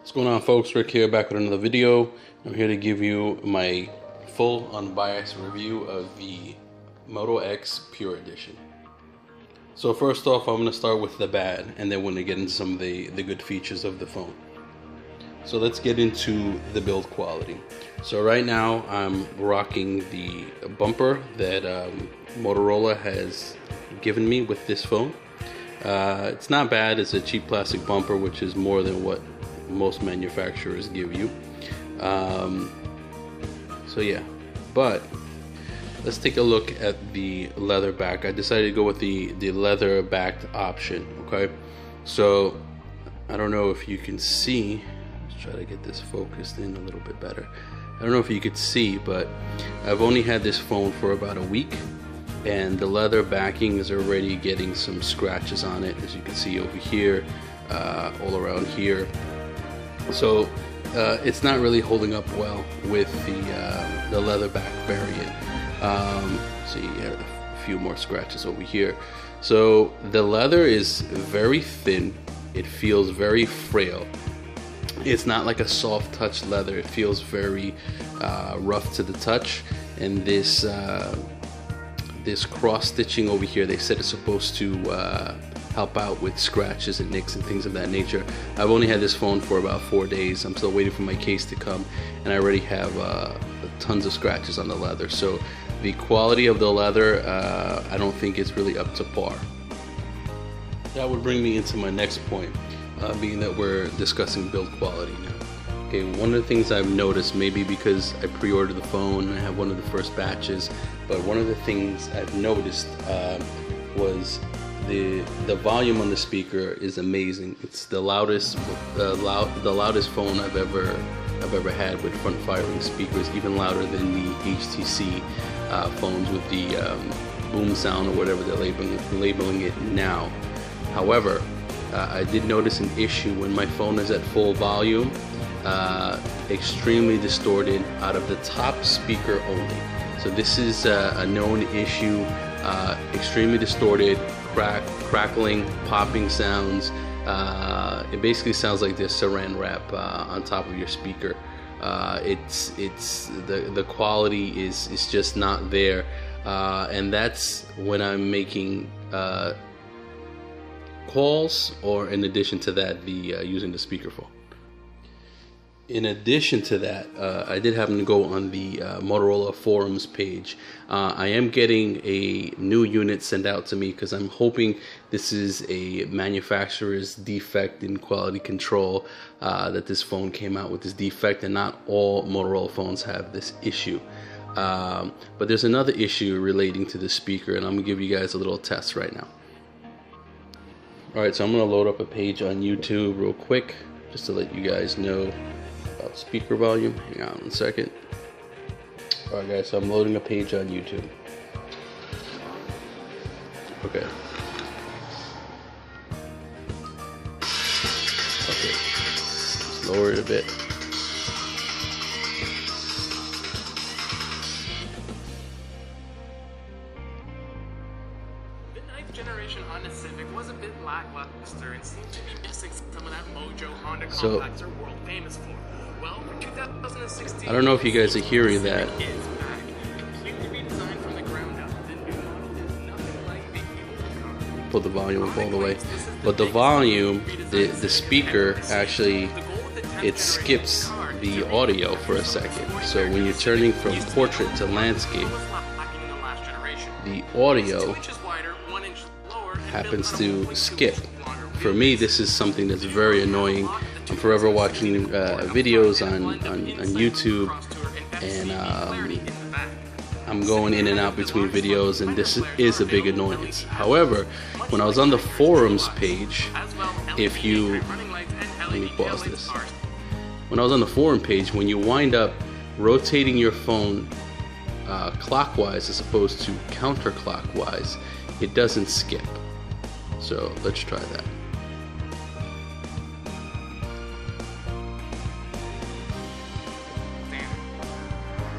What's going on, folks? Rick here, back with another video. I'm here to give you my full unbiased review of the Moto X Pure Edition. So first off, I'm going to start with the bad, and then we're going to get into some of the good features of the phone. So let's get into the build quality. So right now I'm rocking the bumper that Motorola has given me with this phone. It's not bad. It's a cheap plastic bumper, which is more than what most manufacturers give you. So yeah, but let's take a look at the leather back. I decided to go with the leather backed option. Okay, so I don't know if you can see. Let's try to get this focused in a little bit better. I don't know if you could see, but I've only had this phone for about a week, and the leather backing is already getting some scratches on it, as you can see over here, all around here. So it's not really holding up well with the leather back variant. So you have a few more scratches over here. So the leather is very thin. It feels very frail. It's not like a soft touch leather. It feels very rough to the touch. And this cross stitching over here, they said it's supposed to help out with scratches and nicks and things of that nature. I've only had this phone for about 4 days. I'm still waiting for my case to come, and I already have tons of scratches on the leather. So the quality of the leather, I don't think it's really up to par. That would bring me into my next point, being that we're discussing build quality now. Okay, one of the things I've noticed, maybe because I pre-ordered the phone, I have one of the first batches, but one of the things I've noticed was the volume on the speaker is amazing. It's the loudest phone I've ever had with front firing speakers, even louder than the HTC phones with the boom sound or whatever they're labeling it now. However, I did notice an issue when my phone is at full volume, extremely distorted out of the top speaker only. So this is a known issue, extremely distorted, crackling, popping sounds. It basically sounds like this saran wrap on top of your speaker. The quality is just not there, and that's when I'm making calls, or in addition to that, using the speakerphone. In addition to that, I did happen to go on the Motorola forums page. I am getting a new unit sent out to me because I'm hoping this is a manufacturer's defect in quality control, that this phone came out with this defect, and not all Motorola phones have this issue. But there's another issue relating to the speaker, and I'm going to give you guys a little test right now. Alright, so I'm going to load up a page on YouTube real quick, just to let you guys know about speaker volume. Hang on one second. Alright guys, so I'm loading a page on YouTube. Okay. Let's lower it a bit. Generation Honda Civic was a bit lackluster and seemed to be missing some of that mojo Honda complex are world famous for. Well, for 2016, I don't know if you guys are hearing that. Completely redesigned from the ground up. The new model is nothing like the old car. Pull the volume up all the way, but the volume, the speaker actually, it skips the audio for a second. So when you're turning from portrait to landscape, the audio happens to skip. For me, this is something that's very annoying. I'm forever watching videos on YouTube, and I'm going in and out between videos, and this is a big annoyance. However, when I was on the forums page, if you, let me pause this. When I was on the forum page, when you wind up rotating your phone clockwise as opposed to counterclockwise, it doesn't skip. So let's try that.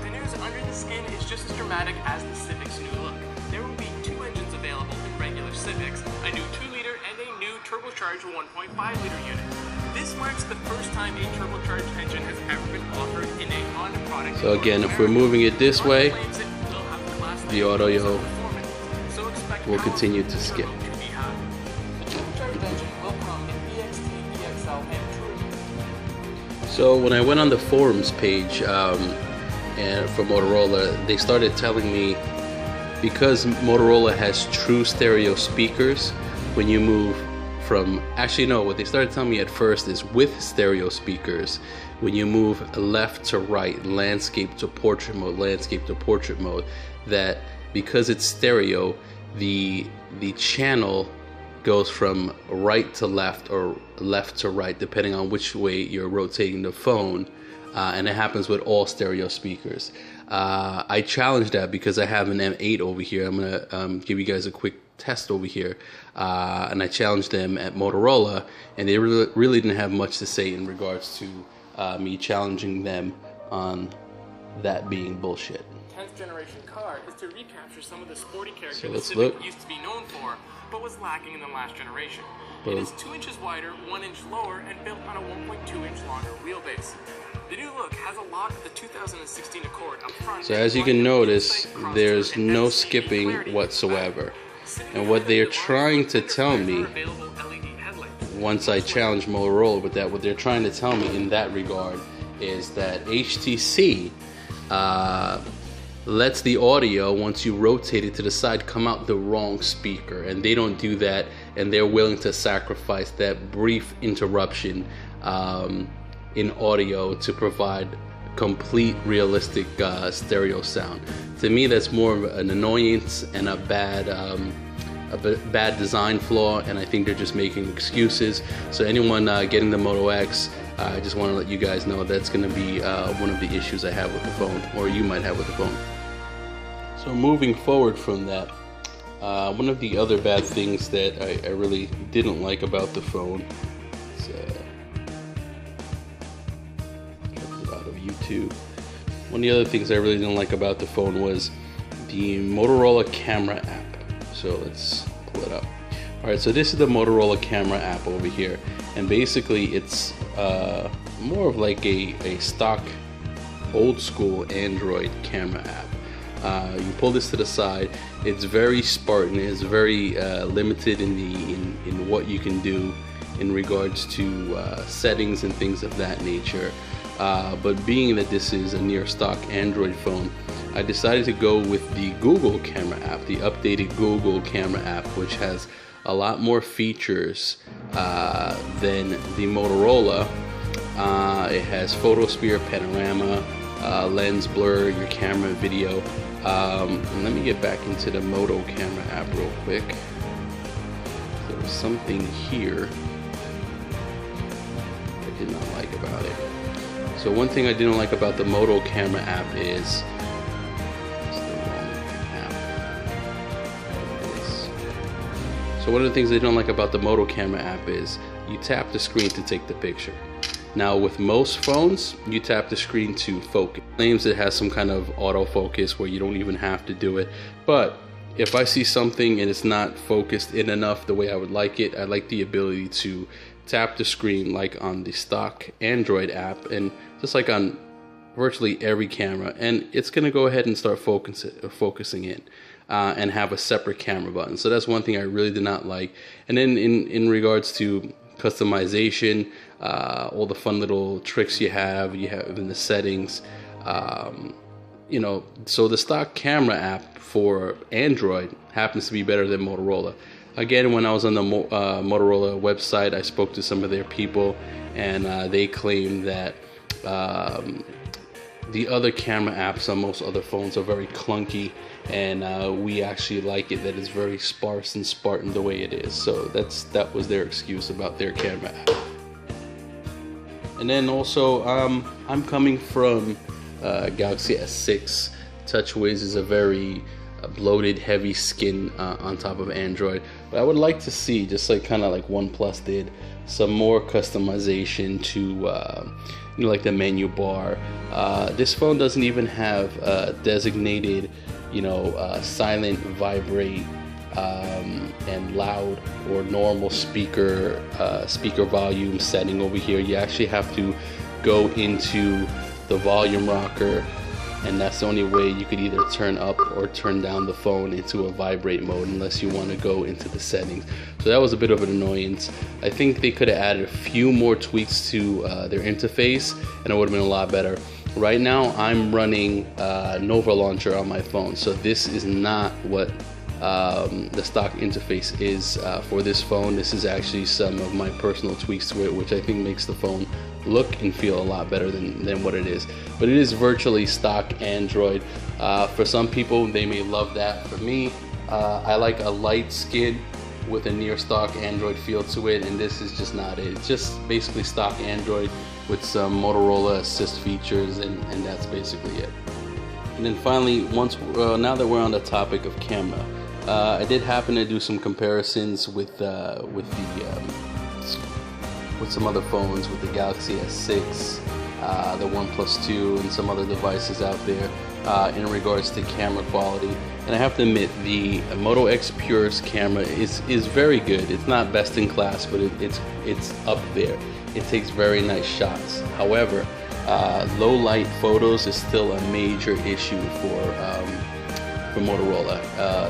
The news under the skin is just as dramatic as the Civic's new look. There will be 2 engines available in regular Civics, a new 2-liter and a new turbocharged 1.5-liter unit. This marks marks the first time a turbocharged engine has ever been offered in a Honda product. So again, if we're moving it this way, the audio will continue to skip. So when I went on the forums page and for Motorola, they started telling me, because Motorola has true stereo speakers, when you move from, actually no, what they started telling me at first is with stereo speakers, when you move left to right, landscape to portrait mode, that because it's stereo, the channel goes from right to left or left to right, depending on which way you're rotating the phone, and it happens with all stereo speakers. I challenged that because I have an M8 over here. I'm gonna give you guys a quick test over here, and I challenged them at Motorola, and they really didn't have much to say in regards to me challenging them on that being bullshit. 10th generation car is to recapture some of the sporty character So the let's Civic look. used to be known for, but was lacking in the last generation. Boom. It is 2 inches wider, 1 inch lower, and built on a 1.2 inch longer wheelbase. The new look has a lot of the 2016 Accord up front. So as you can notice, there's no skipping whatsoever. And what they're trying to tell me, once I challenge Motorola with that, what they're trying to tell me in that regard is that HTC lets the audio, once you rotate it to the side, come out the wrong speaker, and they don't do that, and they're willing to sacrifice that brief interruption in audio to provide complete realistic stereo sound. To me, that's more of an annoyance and a bad design flaw, and I think they're just making excuses. So anyone getting the Moto X, I just want to let you guys know that's going to be one of the issues I have with the phone, or you might have with the phone. So moving forward from that, one of the other bad things that I really didn't like about the phone, kept it out of YouTube. One of the other things I really didn't like about the phone was the Motorola camera app. So let's pull it up. Alright, so this is the Motorola camera app over here, and basically it's more of like a stock old school Android camera app. You pull this to the side, it's very Spartan, it's very limited in what you can do in regards to settings and things of that nature. But being that this is a near stock Android phone, I decided to go with the Google camera app, the updated Google camera app, which has a lot more features than the Motorola. It has photosphere, panorama, lens blur, your camera, video. And let me get back into the Moto camera app real quick. There was something here I did not like about it. So one thing I didn't like about the Moto camera app is So one of the things I don't like about the Moto camera app is you tap the screen to take the picture. Now with most phones, you tap the screen to focus. It claims it has some kind of autofocus where you don't even have to do it. But if I see something and it's not focused in enough the way I would like it, I like the ability to tap the screen like on the stock Android app, and just like on virtually every camera, and it's gonna go ahead and start focusing in. And have a separate camera button. So that's one thing I really did not like. And then in regards to customization, all the fun little tricks you have in the settings, you know, so the stock camera app for Android happens to be better than Motorola. Again, when I was on the Motorola website, I spoke to some of their people, and they claimed that the other camera apps on most other phones are very clunky, and we actually like it that it's very sparse and Spartan the way it is. So that was their excuse about their camera app. And then also, I'm coming from Galaxy S6. TouchWiz is a very bloated, heavy skin on top of Android. But I would like to see, just like kind of like OnePlus did, some more customization to you know, like the menu bar. This phone doesn't even have designated, you know, silent vibrate and loud or normal speaker volume setting over here. You actually have to go into the volume rocker, and that's the only way you could either turn up or turn down the phone into a vibrate mode, unless you want to go into the settings. So that was a bit of an annoyance. I think they could have added a few more tweaks to their interface, and it would have been a lot better. Right now I'm running Nova Launcher on my phone, so this is not what the stock interface is for this phone. This is actually some of my personal tweaks to it, which I think makes the phone look and feel a lot better than what it is. But it is virtually stock Android. For some people, they may love that. For me, I like a light skin with a near stock Android feel to it, and this is just not it. It's just basically stock Android with some Motorola Assist features, and that's basically it. And then finally, now that we're on the topic of camera, I did happen to do some comparisons with some other phones, with the Galaxy S6, the OnePlus 2, and some other devices out there in regards to camera quality. And I have to admit, the Moto X Pure's camera is very good. It's not best in class, but it's up there. It takes very nice shots. However, low light photos is still a major issue for Motorola.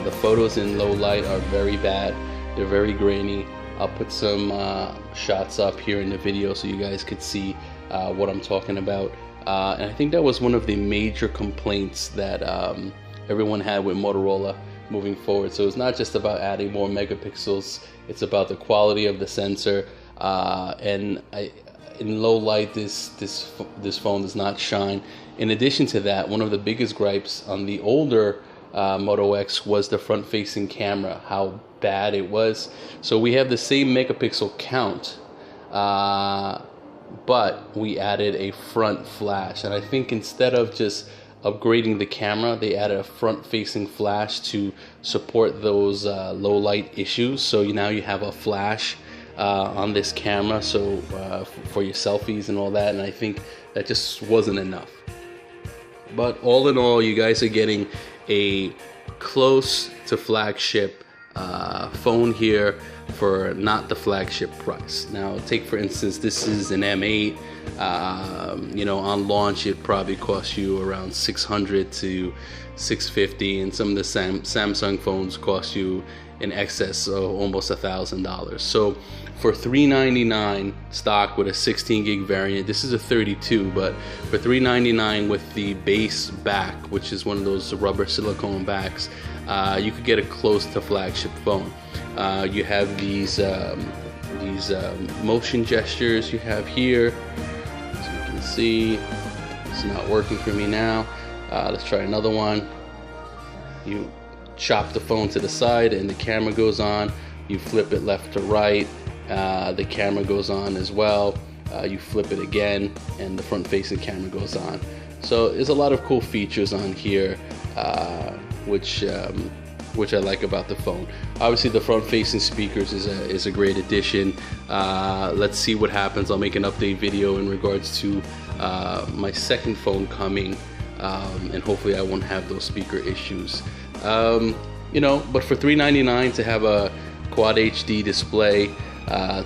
The photos in low light are very bad. They're very grainy. I'll put some shots up here in the video so you guys could see what I'm talking about. And I think that was one of the major complaints that everyone had with Motorola moving forward. So it's not just about adding more megapixels, it's about the quality of the sensor. And in low light, this phone does not shine. In addition to that, one of the biggest gripes on the older Moto X was the front-facing camera, how bad it was. So we have the same megapixel count, but we added a front flash. And I think instead of just upgrading the camera, they added a front-facing flash to support those low light issues. So now you have a flash on this camera, so for your selfies and all that. And I think that just wasn't enough. But all in all, you guys are getting a close to flagship phone here for not the flagship price. Now, take for instance, this is an M8. You know, on launch it probably cost you around $600 to $650, and some of the Samsung phones cost you in excess of almost $1,000. So for $399 stock with a 16 gig variant, this is a 32, but for $399 with the base back, which is one of those rubber silicone backs, you could get a close to flagship phone. You have these motion gestures you have here, as you can see. It's not working for me now. Let's try another one. You chop the phone to the side and the camera goes on. You flip it left to right, the camera goes on as well. You flip it again and the front facing camera goes on. So there's a lot of cool features on here, which I like about the phone. Obviously the front facing speakers is a great addition. Let's see what happens. I'll make an update video in regards to my second phone coming, and hopefully I won't have those speaker issues. You know, but for $399 to have a Quad HD display,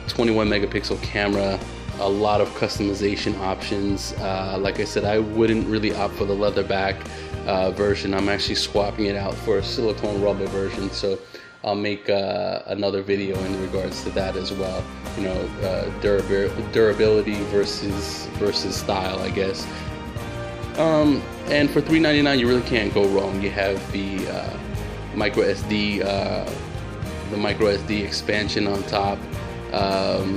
21 megapixel camera, a lot of customization options. Like I said, I wouldn't really opt for the leather back version. I'm actually swapping it out for a silicone rubber version, so I'll make another video in regards to that as well. You know, durability versus style, I guess. And for $399, you really can't go wrong. You have the micro SD expansion on top.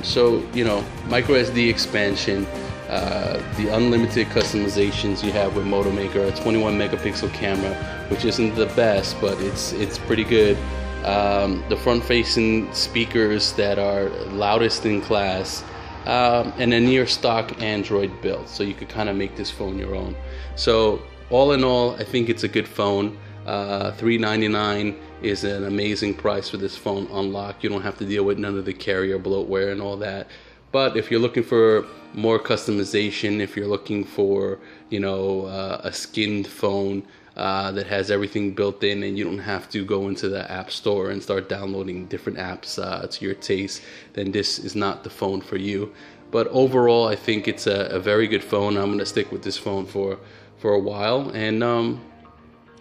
So, you know, micro SD expansion, the unlimited customizations you have with Moto Maker, a 21 megapixel camera, which isn't the best, but it's pretty good. The front-facing speakers that are loudest in class, and a near stock Android build, so you could kind of make this phone your own. So all in all, I think it's a good phone. $399 is an amazing price for this phone unlocked. You don't have to deal with none of the carrier bloatware and all that. But if you're looking for more customization, if you're looking for, you know, a skinned phone, that has everything built in, and you don't have to go into the app store and start downloading different apps to your taste, then this is not the phone for you. But overall, I think it's a very good phone. I'm gonna stick with this phone for a while, and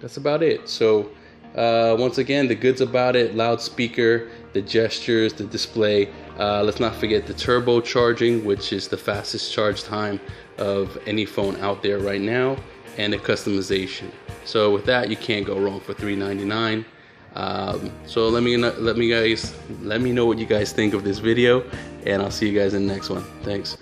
that's about it. So once again, the goods about it: loudspeaker, the gestures, the display. Let's not forget the turbo charging, which is the fastest charge time of any phone out there right now, and the customization. So with that, you can't go wrong for $399. So let me know what you guys think of this video, and I'll see you guys in the next one. Thanks.